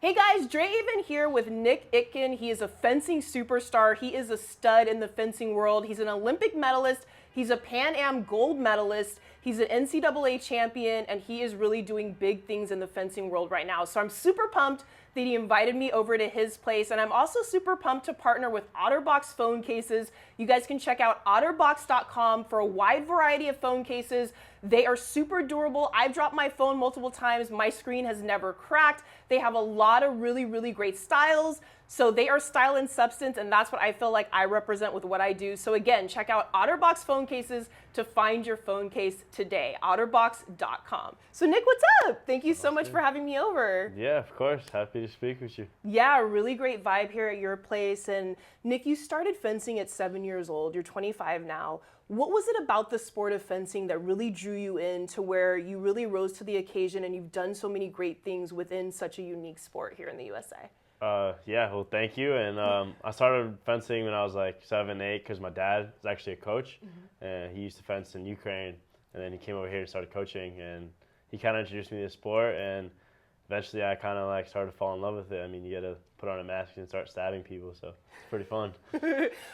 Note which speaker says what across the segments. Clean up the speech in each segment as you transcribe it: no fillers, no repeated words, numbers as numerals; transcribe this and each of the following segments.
Speaker 1: Hey guys, Drea Avent here with Nick Itkin. He is a fencing superstar. He is a stud in the fencing world. He's an Olympic medalist. He's a Pan Am gold medalist. He's an NCAA champion, and he is really doing big things in the fencing world right now. So I'm super pumped that he invited me over to his place, and I'm also super pumped to partner with OtterBox phone cases. You guys can check out otterbox.com for a wide variety of phone cases. They are super durable. I've dropped my phone multiple times. My screen has never cracked. They have a lot of really, really great styles. So they are style and substance, and that's what I feel like I represent with what I do. So again, check out OtterBox phone cases to find your phone case today, otterbox.com. So Nick, what's up? Thank you so much for having me over.
Speaker 2: Yeah, of course. Happy to speak with you.
Speaker 1: Yeah, really great vibe here at your place. And Nick, you started fencing at 7 years old. You're 25 now. What was it about the sport of fencing that really drew you in to where you really rose to the occasion and you've done so many great things within such a unique sport here in the USA?
Speaker 2: Yeah, well, thank you. And I started fencing when I was like 7, 8 because my dad is actually a coach. And he used to fence in Ukraine. And then he came over here and started coaching. And he kind of introduced me to the sport. And eventually I kind of like started to fall in love with it. I mean, you got to put on a mask and start stabbing people. So it's pretty fun.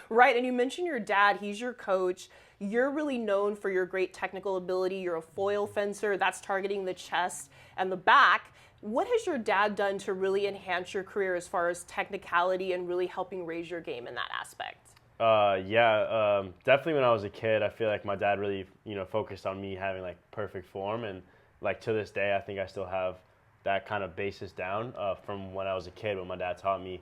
Speaker 1: Right. And you mentioned your dad. He's your coach. You're really known for your great technical ability. You're a foil fencer. That's targeting the chest and the back. What has your dad done to really enhance your career as far as technicality and really helping raise your game in that aspect?
Speaker 2: Definitely when I was a kid, I feel like my dad really, focused on me having like perfect form. And like to this day, I think I still have that kind of basis down from when I was a kid, when my dad taught me.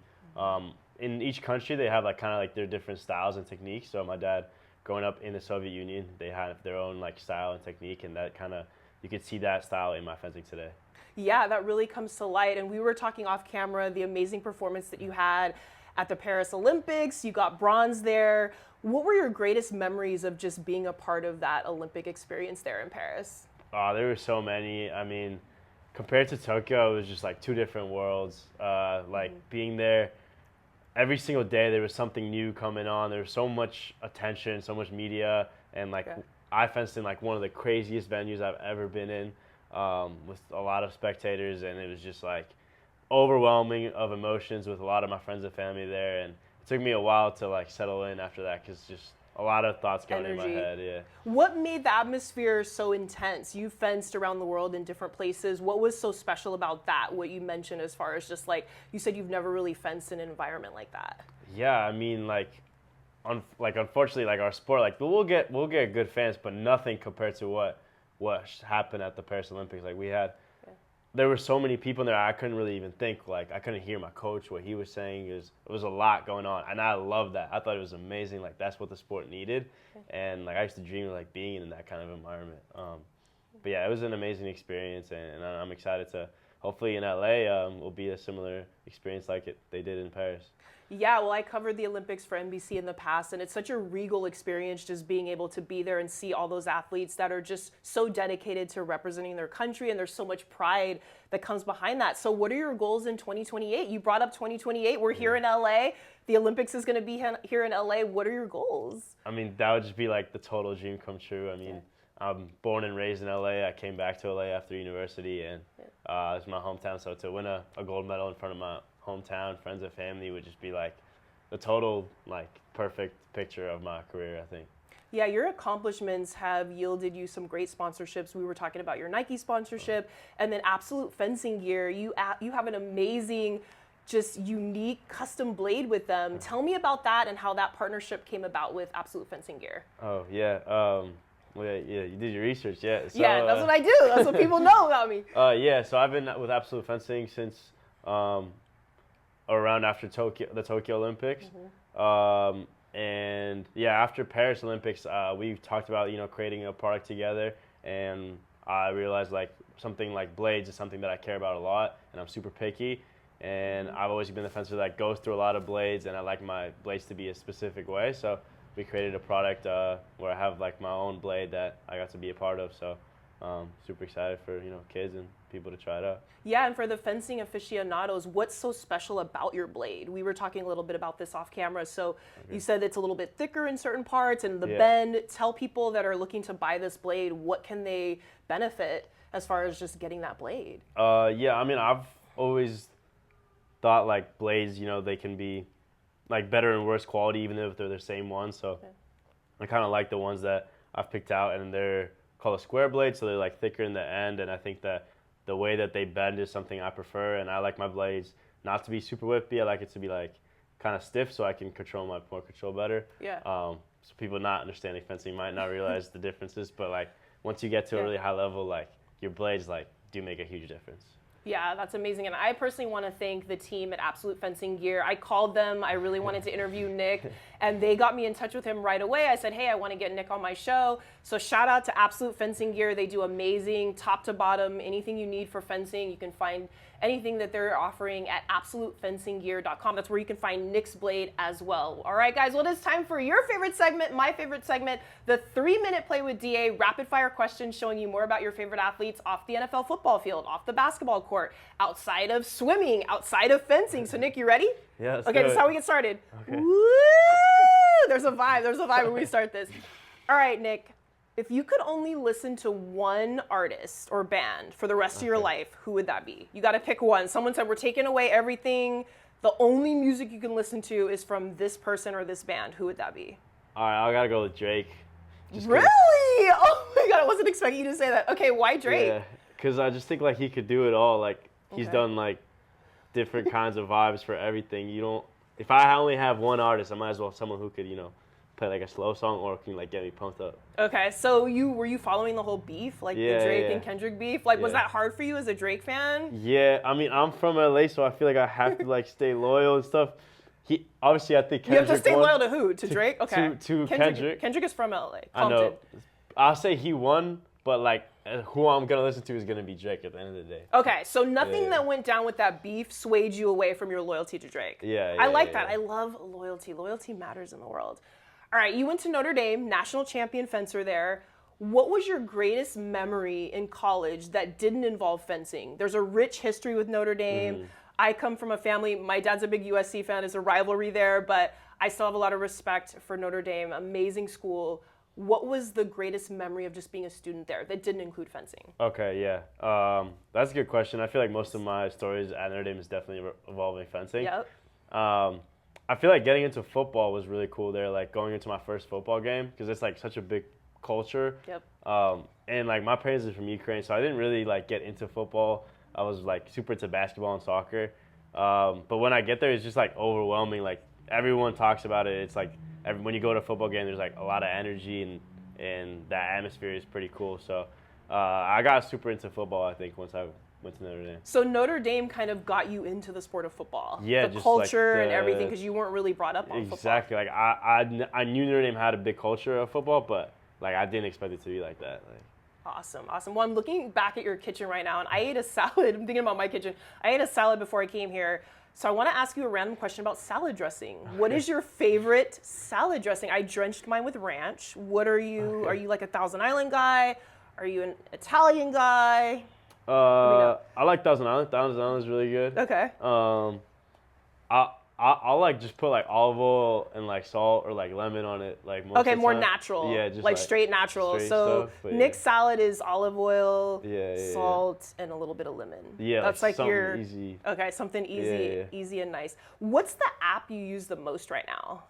Speaker 2: In each country, they have like kind of like their different styles and techniques. So my dad, growing up in the Soviet Union, they had their own like style and technique, and that kind of, you could see that style in my fencing today.
Speaker 1: Yeah, that really comes to light. And we were talking off camera, the amazing performance that you had at the Paris Olympics. You got bronze there. What were your greatest memories of just being a part of that Olympic experience there in Paris?
Speaker 2: There were so many. I mean, compared to Tokyo, it was just like two different worlds. Being there, every single day there was something new coming on. There was so much attention, so much media, and I fenced in like one of the craziest venues I've ever been in, with a lot of spectators, and it was just like overwhelming of emotions with a lot of my friends and family there. And it took me a while to like settle in after that, because just a lot of thoughts going in my head. Yeah.
Speaker 1: What made the atmosphere so intense? You fenced around the world in different places. What was so special about that? What you mentioned as far as just like, you said you've never really fenced in an environment like that.
Speaker 2: Yeah, I mean, unfortunately, like our sport, like we'll get good fans, but nothing compared to what happened at the Paris Olympics. Like there were so many people in there, I couldn't really even think. Like I couldn't hear my coach, what he was saying. It was a lot going on, and I loved that. I thought it was amazing. Like that's what the sport needed, and like I used to dream of like being in that kind of environment. But yeah, it was an amazing experience, and I'm excited to hopefully in LA will be a similar experience like they did in Paris.
Speaker 1: Yeah, well, I covered the Olympics for NBC in the past, and it's such a regal experience just being able to be there and see all those athletes that are just so dedicated to representing their country, and there's so much pride that comes behind that. So what are your goals in 2028? You brought up 2028. We're here in LA. The Olympics is going to be here in LA. What are your goals? I
Speaker 2: mean, that would just be like the total dream come true. I mean, I'm born and raised in LA. I came back to LA after university, and it's my hometown. So to win a gold medal in front of my hometown, friends and family would just be like the total like perfect picture of my career, I think.
Speaker 1: Yeah, your accomplishments have yielded you some great sponsorships. We were talking about your Nike sponsorship, and then Absolute Fencing Gear. You have an amazing, just unique custom blade with them. Tell me about that and how that partnership came about with Absolute Fencing Gear.
Speaker 2: Oh yeah. Well, yeah, you did your research, yeah. So,
Speaker 1: yeah, that's what I do. That's what people know about me.
Speaker 2: Yeah, so I've been with Absolute Fencing since around after the Tokyo Olympics. And yeah, after Paris Olympics, we talked about, creating a product together, and I realized like something like blades is something that I care about a lot, and I'm super picky, and I've always been the fencer that goes through a lot of blades, and I like my blades to be a specific way. So we created a product where I have like my own blade that I got to be a part of. So super excited for kids and people to try it out.
Speaker 1: Yeah, and for the fencing aficionados, what's so special about your blade? We were talking a little bit about this off camera. So you said it's a little bit thicker in certain parts, and the bend. Tell people that are looking to buy this blade, what can they benefit as far as just getting that blade?
Speaker 2: Yeah, I mean, I've always thought like blades, they can be like better and worse quality even if they're the same one. So I kind of like the ones that I've picked out, and they're called a square blade, so they're like thicker in the end, and I think that the way that they bend is something I prefer, and I like my blades not to be super whippy. I like it to be like kind of stiff so I can control my point control better.
Speaker 1: Yeah.
Speaker 2: So people not understanding fencing might not realize the differences, but like once you get to a really high level, like your blades like do make a huge difference.
Speaker 1: Yeah, that's amazing. And I personally want to thank the team at Absolute Fencing Gear. I called them. I really wanted to interview Nick, and they got me in touch with him right away. I said, hey, I want to get Nick on my show. So shout out to Absolute Fencing Gear. They do amazing top to bottom, anything you need for fencing. You can find anything that they're offering at absolutefencinggear.com. That's where you can find Nick's blade as well. All right, guys, well, it is time for your favorite segment, my favorite segment, the 3-minute play with DA, rapid fire questions showing you more about your favorite athletes off the NFL football field, off the basketball court, outside of swimming, outside of fencing. So Nick, you ready?
Speaker 2: Yeah,
Speaker 1: okay, this is how we get started.
Speaker 2: Okay.
Speaker 1: Woo! There's a vibe when we start this. All right, Nick. If you could only listen to one artist or band for the rest of your life, who would that be? You got to pick one. Someone said, we're taking away everything. The only music you can listen to is from this person or this band. Who would that be?
Speaker 2: All right, I got to go with Drake.
Speaker 1: Really? Oh my God, I wasn't expecting you to say that. Okay, why Drake?
Speaker 2: Yeah, because I just think like he could do it all. Like he's done like different kinds of vibes for everything. If I only have one artist, I might as well have someone who could, play like a slow song or can like get me pumped up.
Speaker 1: Okay, so were you following the whole beef, like the Drake and Kendrick beef? Like, was that hard for you as a Drake fan?
Speaker 2: Yeah, I mean, I'm from LA, so I feel like I have to like stay loyal and stuff. Obviously, I think Kendrick.
Speaker 1: You have to stay loyal to who? To Drake? Okay.
Speaker 2: To Kendrick.
Speaker 1: Kendrick is from LA. Compton.
Speaker 2: I know. I'll say he won, but like who I'm gonna listen to is gonna be Drake at the end of the day.
Speaker 1: Okay, so nothing that went down with that beef swayed you away from your loyalty to Drake. I like that. I love loyalty. Loyalty matters in the world. All right, you went to Notre Dame, national champion fencer there. What was your greatest memory in college that didn't involve fencing? There's a rich history with Notre Dame. I come from a family, my dad's a big USC fan, there's a rivalry there, but I still have a lot of respect for Notre Dame, amazing school. What was the greatest memory of just being a student there that didn't include fencing?
Speaker 2: Okay, yeah. That's a good question. I feel like most of my stories at Notre Dame is definitely involving fencing.
Speaker 1: Yep.
Speaker 2: I feel like getting into football was really cool there, like going into my first football game, because it's like such a big culture.
Speaker 1: Yep.
Speaker 2: And like my parents are from Ukraine, so I didn't really like get into football. I was like super into basketball and soccer. But when I get there, it's just like overwhelming. Like everyone talks about it. It's like when you go to a football game, there's like a lot of energy and that atmosphere is pretty cool. So I got super into football, I think, once I went to Notre Dame.
Speaker 1: So Notre Dame kind of got you into the sport of football.
Speaker 2: Yeah,
Speaker 1: the
Speaker 2: just
Speaker 1: culture
Speaker 2: like
Speaker 1: and everything, because you weren't really brought up on football.
Speaker 2: Exactly. Like I knew Notre Dame had a big culture of football, but like I didn't expect it to be like that. Like,
Speaker 1: Awesome. Well, I'm looking back at your kitchen right now, and I ate a salad. I'm thinking about my kitchen. I ate a salad before I came here. So I want to ask you a random question about salad dressing. What is your favorite salad dressing? I drenched mine with ranch. What are you? Are you like a Thousand Island guy? Are you an Italian guy?
Speaker 2: I like Thousand Island. Thousand Island is really good.
Speaker 1: Okay.
Speaker 2: I'll like just put like olive oil and like salt or like lemon on it, like most
Speaker 1: Okay,
Speaker 2: of the
Speaker 1: more
Speaker 2: time.
Speaker 1: natural.
Speaker 2: Yeah, just
Speaker 1: like straight natural.
Speaker 2: straight
Speaker 1: So
Speaker 2: stuff,
Speaker 1: Nick's salad is olive oil,
Speaker 2: Yeah,
Speaker 1: salt, and a little bit of lemon.
Speaker 2: Yeah,
Speaker 1: That's like
Speaker 2: something
Speaker 1: your
Speaker 2: easy.
Speaker 1: Okay, something easy, easy and nice. What's the app you use the most right now?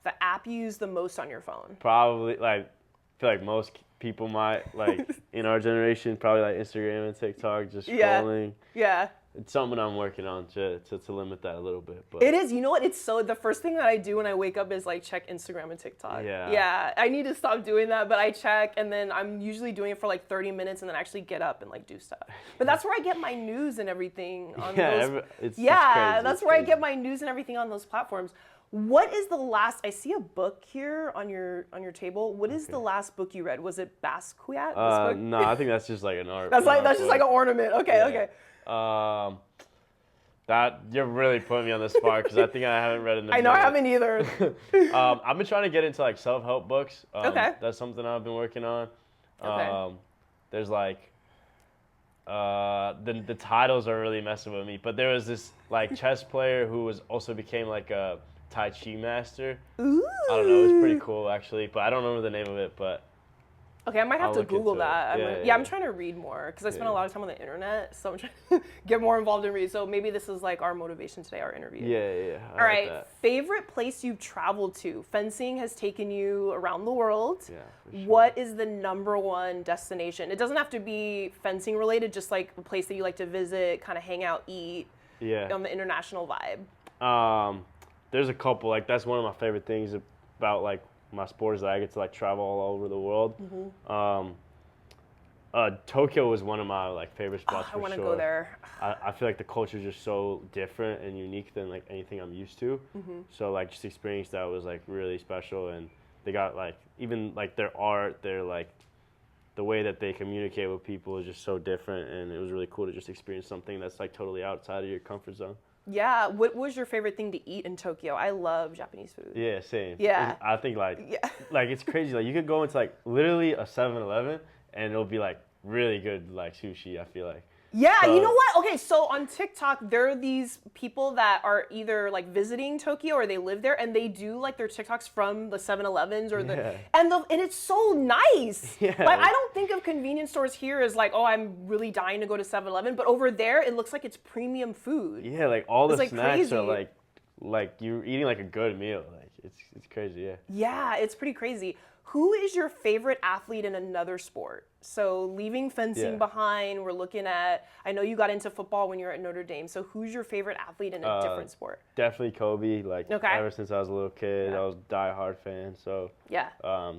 Speaker 1: The app you use the most on your phone?
Speaker 2: Probably like I feel like most people might like in our generation probably like Instagram and TikTok, just scrolling.
Speaker 1: Yeah.
Speaker 2: It's something I'm working on to limit that a little bit. But
Speaker 1: It is. You know what? It's so the first thing that I do when I wake up is like check Instagram and TikTok.
Speaker 2: Yeah.
Speaker 1: Yeah. I need to stop doing that, but I check and then I'm usually doing it for like 30 minutes and then actually get up and like do stuff. But that's where I get my news and everything on those.
Speaker 2: it's
Speaker 1: Yeah,
Speaker 2: crazy.
Speaker 1: that's where I get my news and everything on those platforms. What is the last? I see a book here on your table. What is the last book you read? Was it Basquiat? This book?
Speaker 2: No, I think that's just like an art.
Speaker 1: That's just like an ornament. Okay,
Speaker 2: Yeah.
Speaker 1: okay.
Speaker 2: That you're really putting me on the spot because I think I haven't read it in a
Speaker 1: I know I
Speaker 2: minute.
Speaker 1: haven't either.
Speaker 2: I've been trying to get into like self-help books.
Speaker 1: Okay.
Speaker 2: That's something I've been working on.
Speaker 1: Okay.
Speaker 2: There's like the titles are really messing with me, but there was this like chess player who became like a Tai Chi master.
Speaker 1: Ooh.
Speaker 2: I don't know, it was pretty cool actually, but I don't remember the name of it, but
Speaker 1: Okay, I might have
Speaker 2: I'll
Speaker 1: to
Speaker 2: look
Speaker 1: Google
Speaker 2: into it.
Speaker 1: that.
Speaker 2: Yeah,
Speaker 1: I'm trying to read more because I spend a lot of time on the internet, so I'm trying to get more involved in read. So maybe this is like our motivation today, our interview.
Speaker 2: Yeah.
Speaker 1: All right, favorite place you've traveled to? Fencing has taken you around the world.
Speaker 2: Yeah, for sure.
Speaker 1: What is the number one destination? It doesn't have to be fencing related, just like a place that you like to visit, kind of hang out, eat.
Speaker 2: Yeah.
Speaker 1: On the international vibe.
Speaker 2: There's a couple. Like that's one of my favorite things about like my sport is that I get to like travel all over the world. Tokyo was one of my like favorite spots for sure.
Speaker 1: I want to go there.
Speaker 2: I feel like the culture is just so different and unique than like anything I'm used to. So like just experience that was like really special, and they got like even like their art, their like the way that they communicate with people is just so different, and it was really cool to just experience something that's like totally outside of your comfort zone.
Speaker 1: Yeah. What was your favorite thing to eat in Tokyo? I love Japanese food.
Speaker 2: Yeah, same.
Speaker 1: Yeah.
Speaker 2: I think like it's crazy. Like you could go into like literally a 7-Eleven and it'll be like really good like sushi, I feel like.
Speaker 1: Yeah,
Speaker 2: So,
Speaker 1: you know what? Okay, so on TikTok, there are these people that are either like visiting Tokyo or they live there, and they do like their TikToks from the 7-Elevens or and it's so nice.
Speaker 2: Yeah.
Speaker 1: Like I don't think of convenience stores here as like, oh, I'm really dying to go to 7-Eleven, but over there it looks like it's premium food.
Speaker 2: Yeah, like all the
Speaker 1: like
Speaker 2: snacks
Speaker 1: crazy.
Speaker 2: are like you're eating like a good meal. Like it's crazy, yeah.
Speaker 1: Yeah, it's pretty crazy. Who is your favorite athlete in another sport? So leaving fencing behind, we're looking at, I know you got into football when you were at Notre Dame, so who's your favorite athlete in a different sport?
Speaker 2: Definitely Kobe. Like ever since I was a little kid, I was a diehard fan. So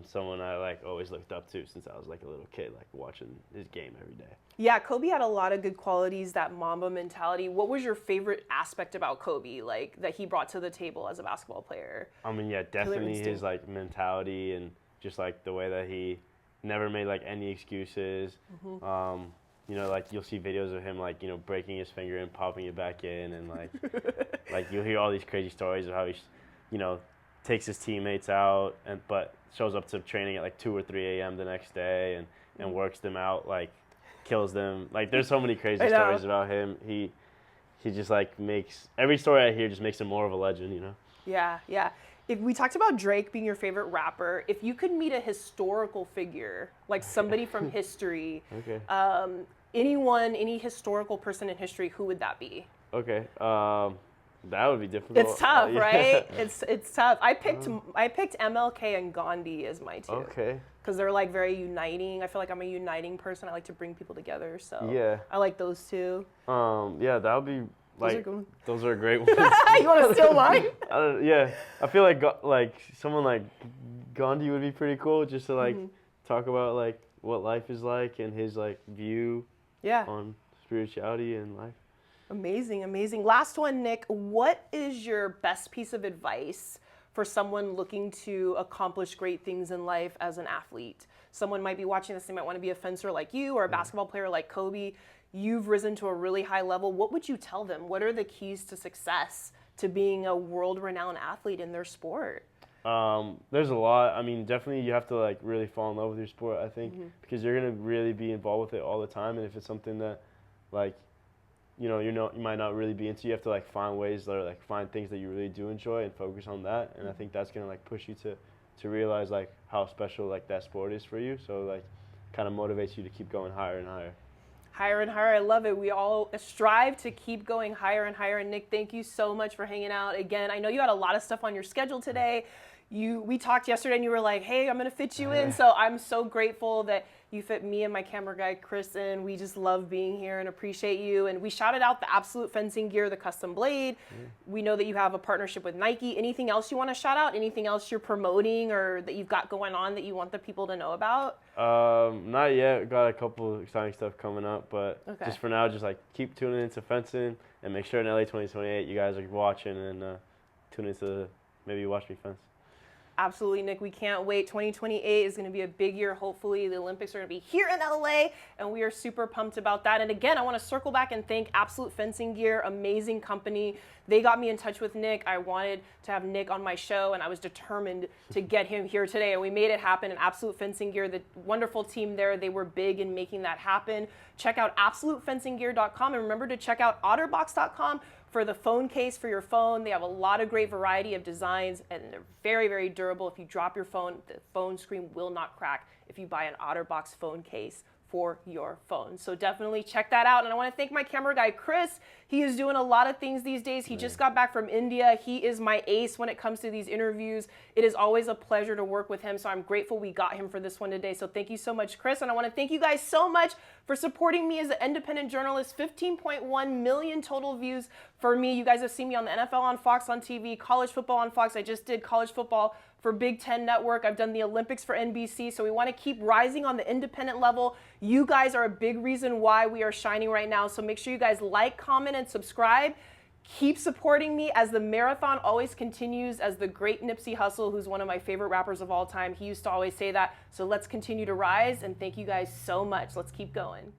Speaker 2: someone I like always looked up to since I was like a little kid, like watching his game every day.
Speaker 1: Yeah, Kobe had a lot of good qualities, that Mamba mentality. What was your favorite aspect about Kobe, like that he brought to the table as a basketball player?
Speaker 2: I mean, yeah, definitely his like mentality and just like the way that he never made like any excuses. You know, like you'll see videos of him like, you know, breaking his finger and popping it back in, and like like you'll hear all these crazy stories of how he, you know, takes his teammates out but shows up to training at like 2 or 3 a.m. the next day and works them out, like kills them. Like there's so many crazy stories about him. He just like makes every story I hear just makes him more of a legend, you know.
Speaker 1: Yeah. If we talked about Drake being your favorite rapper, if you could meet a historical figure, like somebody from history, any historical person in history, who would that be?
Speaker 2: Okay, that would be difficult.
Speaker 1: It's tough, right? It's tough. I picked MLK and Gandhi as my two.
Speaker 2: Okay.
Speaker 1: Because they're like very uniting. I feel like I'm a uniting person. I like to bring people together, so
Speaker 2: yeah,
Speaker 1: I like those two.
Speaker 2: Yeah, that would be. Like, those are great ones.
Speaker 1: You want to steal mine?
Speaker 2: I feel like someone like Gandhi would be pretty cool, just to like talk about like what life is like and his like view on spirituality and life.
Speaker 1: Amazing. Last one, Nick. What is your best piece of advice for someone looking to accomplish great things in life as an athlete? Someone might be watching this, they might want to be a fencer like you or a basketball player like Kobe. You've risen to a really high level. What would you tell them? What are the keys to success, to being a world-renowned athlete in their sport?
Speaker 2: There's a lot. I mean, definitely you have to like really fall in love with your sport, I think, because you're gonna really be involved with it all the time. And if it's something that, like, you know, you might not really be into, you have to like find ways or like find things that you really do enjoy and focus on that. And I think that's gonna like push you to realize like how special like that sport is for you. So like, kind of motivates you to keep going higher and higher.
Speaker 1: Higher and higher. I love it. We all strive to keep going higher and higher. And Nick, thank you so much for hanging out again. I know you had a lot of stuff on your schedule today. We talked yesterday and you were like, hey, I'm going to fit you in. So I'm so grateful that you fit me and my camera guy, Chris, in. We just love being here and appreciate you. And we shouted out the Absolute Fencing Gear, the custom blade. We know that you have a partnership with Nike. Anything else you want to shout out? Anything else you're promoting or that you've got going on that you want the people to know about?
Speaker 2: Not yet. Got a couple exciting stuff coming up, but just for now, just like keep tuning into fencing and make sure in LA 2028 you guys are watching and tune into maybe watch me fence.
Speaker 1: Absolutely, Nick. We can't wait. 2028 is going to be a big year. Hopefully, the Olympics are going to be here in LA, and we are super pumped about that. And again, I want to circle back and thank Absolute Fencing Gear, amazing company. They got me in touch with Nick. I wanted to have Nick on my show, and I was determined to get him here today, and we made it happen. And Absolute Fencing Gear, the wonderful team there, they were big in making that happen. Check out absolutefencinggear.com, and remember to check out otterbox.com for the phone case for your phone. They have a lot of great variety of designs, and they're very, very durable. If you drop your phone, the phone screen will not crack if you buy an OtterBox phone case for your phone. So definitely check that out. And I want to thank my camera guy, Chris. He is doing a lot of things these days. He just got back from India. He is my ace when it comes to these interviews. It is always a pleasure to work with him. So I'm grateful we got him for this one today. So thank you so much, Chris. And I want to thank you guys so much for supporting me as an independent journalist. 15.1 million total views for me. You guys have seen me on the NFL on Fox on TV, college football on Fox. I just did college football for Big Ten Network. I've done the Olympics for NBC. So we want to keep rising on the independent level. You guys are a big reason why we are shining right now. So make sure you guys like, comment, and subscribe. Keep supporting me as the marathon always continues, as the great Nipsey Hussle, who's one of my favorite rappers of all time, he used to always say that. So let's continue to rise, and thank you guys so much. Let's keep going.